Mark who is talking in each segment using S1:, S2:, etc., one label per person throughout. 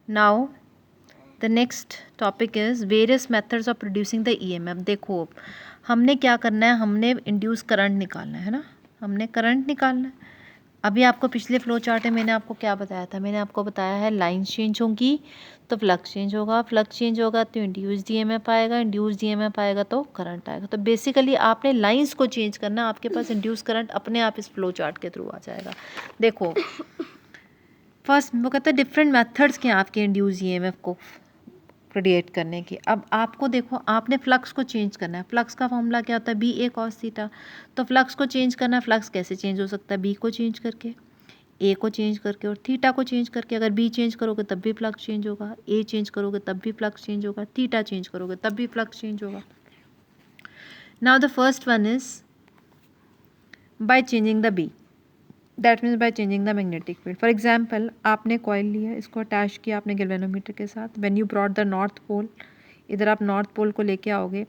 S1: Now the next topic is various methods of producing the EMF. देखो हमने क्या करना है, हमने इंड्यूस करंट निकालना है ना, हमने करंट निकालना है। अभी आपको पिछले फ्लो चार्ट में मैंने आपको क्या बताया था, मैंने आपको बताया है लाइन चेंज होगी तो फ्लक्स चेंज होगा, फ्लक्स चेंज होगा तो इंड्यूस्ड ईएमएफ आएगा, इंड्यूस्ड ईएमएफ आएगा तो करंट आएगा। तो बेसिकली आपने लाइंस को चेंज करना, आपके पास इंड्यूस करंट अपने आप इस फ्लो चार्ट के थ्रू आ जाएगा। देखो फर्स्ट वो कहते हैं डिफरेंट मेथड्स के आपके इंड्यूस ईएमएफ को क्रिएट करने की। अब आपको देखो आपने फ्लक्स को चेंज करना है, फ्लक्स का फॉर्मूला क्या होता है, बी ए कॉस थीटा। तो फ्लक्स को चेंज करना है, फ्लक्स कैसे चेंज हो सकता है, बी को चेंज करके, ए को चेंज करके और थीटा को चेंज करके। अगर बी चेंज करोगे तब भी फ्लक्स चेंज होगा, ए चेंज करोगे तब भी फ्लक्स चेंज होगा, थीटा चेंज करोगे तब भी फ्लक्स चेंज होगा। Now the first one is by changing the B, that means by changing the magnetic field. For example आपने कॉइल लिया, इसको अटैच किया आपने गैल्वेनोमीटर के साथ। When you brought the north pole, इधर आप नॉर्थ पोल को लेके आओगे,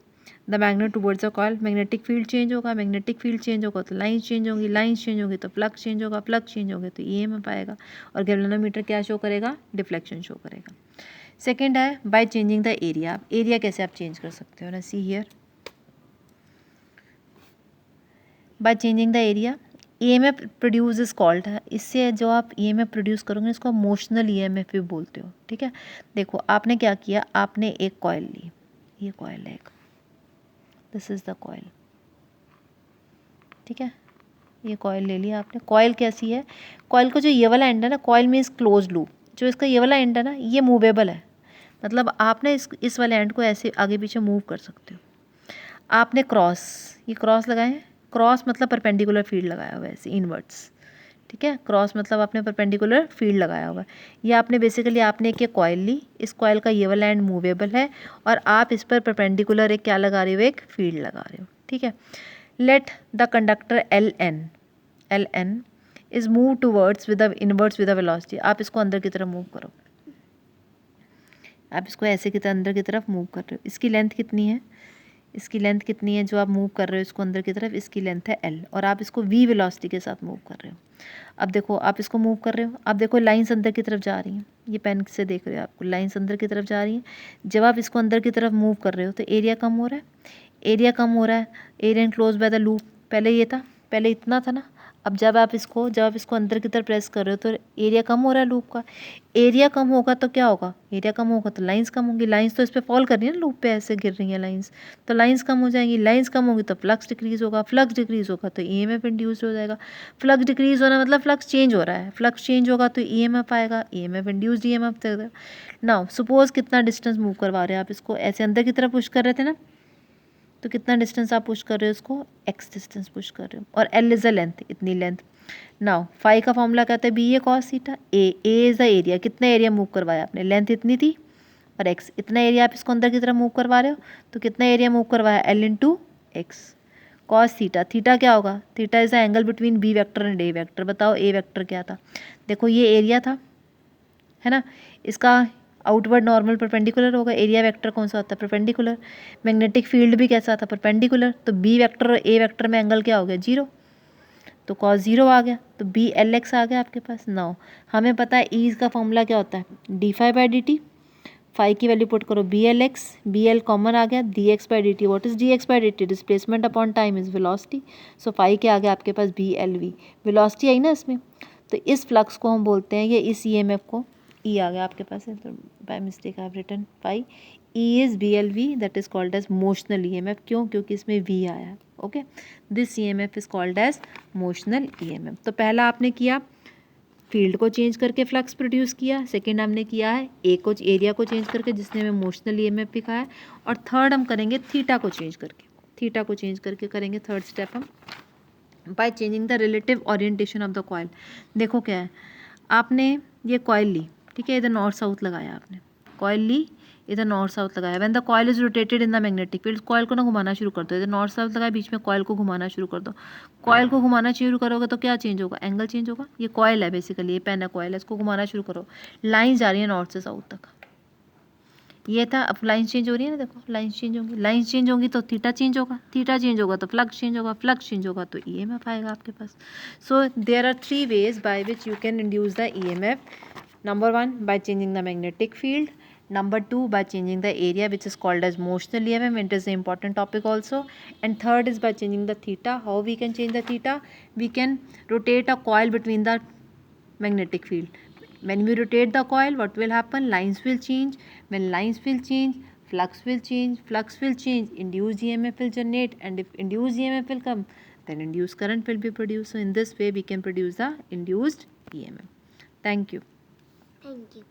S1: the magnet towards the coil, magnetic field change होगा, मैग्नेटिक फील्ड चेंज होगा तो लाइन चेंज होगी, लाइन चेंज होगी तो फ्लक्स चेंज होगा, फ्लक्स चेंज होगा तो ईएमएफ आएगा और गैल्वेनोमीटर क्या शो करेगा, डिफ्लेक्शन शो करेगा। सेकेंड है bye changing the area. Area कैसे आप चेंज कर सकते हो ना, see here bye changing the area EMF produce is called है। इससे जो आप ईएमएफ प्रोड्यूस करोगे इसको मोशनल ईएमएफ भी बोलते हो, ठीक है। देखो आपने क्या किया, आपने एक कॉइल ली, ये कॉइल है एक, दिस इज द कॉइल, ठीक है, ये कॉइल ले लिया आपने। कॉइल कैसी है, कॉइल का जो ये वाला एंड है ना, कॉइल मीन्स क्लोज लूप, जो इसका ये वाला एंड है ना ये मूवेबल है, मतलब आपने इस वाले एंड को ऐसे आगे पीछे मूव कर सकते हो। आपने क्रॉस, ये क्रॉस लगाए हैं, क्रॉस मतलब परपेंडिकुलर फील्ड लगाया हुआ है ऐसे इनवर्ड्स, ठीक है। क्रॉस मतलब आपने परपेंडिकुलर फील्ड लगाया हुआ है। ये आपने बेसिकली आपने एक कॉइल ली, इस कॉइल का ये वाला एंड मूवेबल है और आप इस पर परपेंडिकुलर एक क्या लगा रहे हो, एक फील्ड लगा रहे हो, ठीक है। Let the conductor L N is move towards with inwards with velocity. आप इसको अंदर की तरफ मूव करो, आप इसको ऐसे की तरह अंदर की तरफ मूव कर रहे हो। इसकी लेंथ कितनी है, इसकी लेंथ कितनी है जो आप मूव कर रहे हो इसको अंदर की तरफ, इसकी लेंथ है एल और आप इसको वी वेलोसिटी के साथ मूव कर रहे हो। अब देखो आप इसको मूव कर रहे हो, अब देखो लाइंस अंदर की तरफ जा रही हैं, ये पेन से देख रहे हो आपको लाइंस अंदर की तरफ जा रही हैं। जब आप इसको अंदर की तरफ मूव कर रहे हो तो एरिया कम हो रहा है, एरिया कम हो रहा है, area enclose by the loop. पहले ये था, पहले इतना था ना, अब जब आप इसको अंदर की तरफ प्रेस कर रहे हो तो एरिया कम हो रहा है लूप का। एरिया कम होगा तो क्या होगा, एरिया कम होगा तो लाइंस कम होंगी, लाइंस तो इस पर फॉल कर रही है ना, लूप पे ऐसे गिर रही हैं लाइंस, तो लाइंस कम हो जाएंगी, लाइंस कम होगी तो फ्लक्स डिक्रीज होगा, फ्लक्स डिक्रीज होगा तो ईएमएफ इंड्यूस हो जाएगा। फ्लक्स डिक्रीज होना मतलब फ्लक्स चेंज हो रहा है, फ्लक्स चेंज होगा तो ईएमएफ आएगा, EMF induced EMF. Now suppose कितना डिस्टेंस मूव करवा रहे हैं आप, इसको ऐसे अंदर की तरफ पुश कर रहे थे ना, तो कितना डिस्टेंस आप पुश कर रहे हो, इसको एक्स डिस्टेंस पुश कर रहे हो और एल इज़ द लेंथ, इतनी लेंथ। नाउ फाई का फॉर्मूला कहता है B A cos theta, A is the area, कितना एरिया मूव करवाया आपने, लेंथ इतनी थी और एक्स इतना एरिया आप इसको अंदर की तरफ मूव करवा रहे हो, तो कितना एरिया मूव करवाया, L into X. Cos theta, theta क्या होगा, theta is the angle between B vector and A vector. बताओ ए वेक्टर क्या था, देखो ये एरिया था है ना, इसका आउटवर्ड नॉर्मल परपेंडिकुलर होगा, एरिया वेक्टर कौन सा होता है, परपेंडिकुलर। मैग्नेटिक फील्ड भी कैसा था, परपेंडिकुलर। तो बी वेक्टर और ए वेक्टर में एंगल क्या हो गया, जीरो, तो कॉस जीरो आ गया, तो बी एल एक्स आ गया आपके पास। नाउ हमें पता है ई का फॉर्मूला क्या होता है, D phi by D T. Phi की वैल्यू पुट करो, B L X, B L common आ गया, D X by D T. What is D X by D T, displacement upon time is velocity. So phi के आ गया आपके पास B L V, velocity आई ना इसमें, तो इस फ्लक्स को हम बोलते हैं, ये इस ई एम एफ को, ई आ गया आपके पास है तो by mistake I have written phi, E is B L V, that is called as motional E M F. क्यों, क्योंकि इसमें वी आया, okay. This E M F is called as motional E M F. तो पहला आपने किया field को change करके फ्लक्स प्रोड्यूस किया, सेकेंड हमने किया है एरिया को चेंज करके जिसने हमें मोशनल ईएमएफ दिखाया है, और थर्ड हम करेंगे थीटा को चेंज करके, थीटा को चेंज करके करेंगे थर्ड स्टेप हम bye changing the relative orientation of the coil. देखो क्या है, आपने ये कॉइल ली, ठीक है, इधर नॉर्थ साउथ लगाया आपने, कॉइल ली इधर नॉर्थ साउथ लगाया। When the coil is rotated in the magnetic field, coil को ना घुमाना शुरू कर दो, इधर नॉर्थ साउथ लगाया, बीच में कॉइल को घुमाना शुरू कर दो। कॉइल को घुमाना शुरू करोगे तो क्या चेंज होगा, एंगल चेंज होगा। ये कॉइल है बेसिकली, ये पेन है कॉइल है, इसको घुमाना शुरू करो, लाइन जा रही है नॉर्थ से साउथ तक, ये था। अब लाइन्स चेंज हो रही है ना, देखो लाइन्स चेंज होंगी, लाइन्स चेंज होंगी तो थीटा चेंज होगा, थीटा चेंज होगा तो फ्लक्स चेंज होगा, फ्लक्स चेंज होगा तो ईएमएफ आएगा आपके पास। So there are three ways by which you can induce the EMF. Number 1, by changing the magnetic field. Number 2, by changing the area, which is called as motional EMF. It is an important topic also. And third is by changing the theta. How we can change the theta? We can rotate a coil between the magnetic field. When we rotate the coil, what will happen? Lines will change. When lines will change, flux will change. Flux will change, induced EMF will generate, and if induced EMF will come, then induced current will be produced. So in this way we can produce the induced EMF. Thank you.
S2: Thank you.